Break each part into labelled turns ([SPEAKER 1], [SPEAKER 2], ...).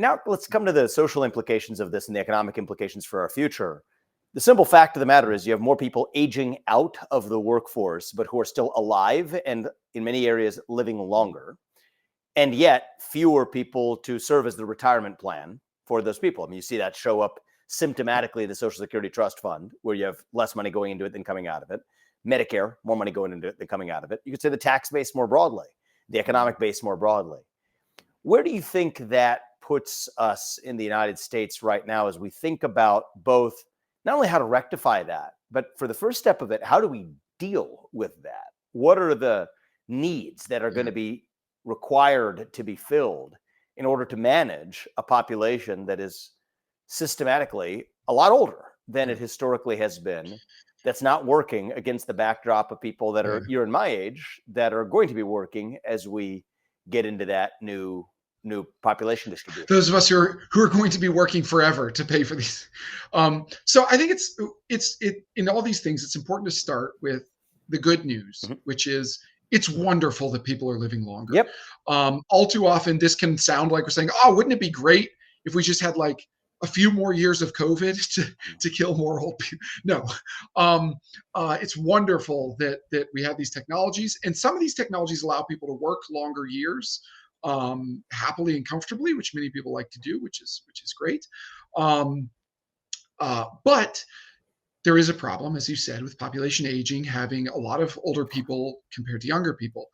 [SPEAKER 1] Now let's come to the social implications of this and the economic implications for our future. The simple fact of the matter is you have more people aging out of the workforce, but who are still alive and in many areas living longer, and yet fewer people to serve as the retirement plan for those people. I mean, you see that show up symptomatically in the Social Security Trust Fund, where you have less money going into it than coming out of it. Medicare, more money going into it than coming out of it. You could say the tax base more broadly, the economic base more broadly. Where do you think that puts us in the United States right now as we think about both not only how to rectify that, but for the first step of it, how do we deal with that? What are the needs that are going to be required to be filled in order to manage a population that is systematically a lot older than it historically has been, that's not working against the backdrop of people that are you're in my age that are going to be working as we get into that new population distribution.
[SPEAKER 2] Those of us who are going to be working forever to pay for these. So I think it's in all these things, it's important to start with the good news, which is it's wonderful that people are living longer.
[SPEAKER 1] Yep.
[SPEAKER 2] All too often, this can sound like we're saying, oh, wouldn't it be great if we just had like a few more years of COVID to kill more old people? No. It's wonderful that we have these technologies, and some of these technologies allow people to work longer years happily and comfortably, which many people like to do, which is great. But there is a problem, as you said, with population aging, having a lot of older people compared to younger people.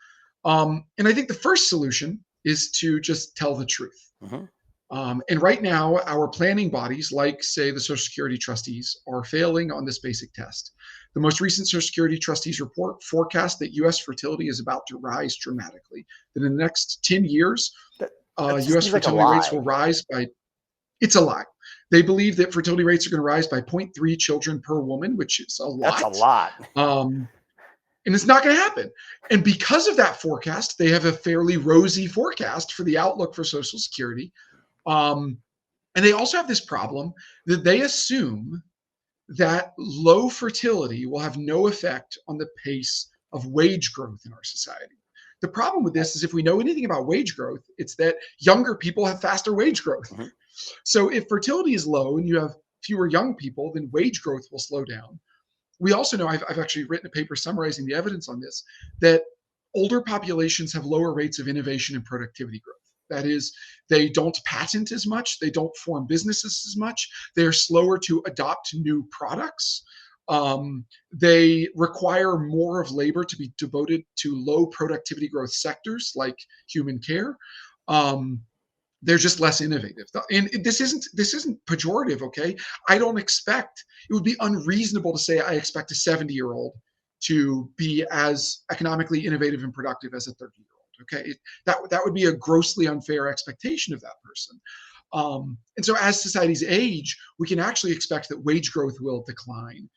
[SPEAKER 2] And I think the first solution is to just tell the truth. And right now, our planning bodies, like, say, the Social Security trustees, are failing on this basic test. The most recent Social Security trustees report forecast that U.S. fertility is about to rise dramatically. That in the next 10 years, U.S. fertility rates will rise by, it's a lie. They believe that fertility rates are going to rise by 0.3 children per woman, which is a lot.
[SPEAKER 1] That's a lot.
[SPEAKER 2] And it's not going to happen. And because of that forecast, they have a fairly rosy forecast for the outlook for Social Security. And they also have this problem that they assume that low fertility will have no effect on the pace of wage growth in our society. The problem with this is if we know anything about wage growth, it's that younger people have faster wage growth. So if fertility is low and you have fewer young people, then wage growth will slow down. We also know, I've actually written a paper summarizing the evidence on this, that older populations have lower rates of innovation and productivity growth. That is, they don't patent as much, they don't form businesses as much, they're slower to adopt new products. They require more of labor to be devoted to low productivity growth sectors like human care. They're just less innovative. And this isn't pejorative, okay? I don't expect, it would be unreasonable to say I expect a 70-year-old to be as economically innovative and productive as a 30-year-old. Okay, that would be a grossly unfair expectation of that person. And so as societies age, we can actually expect that wage growth will decline.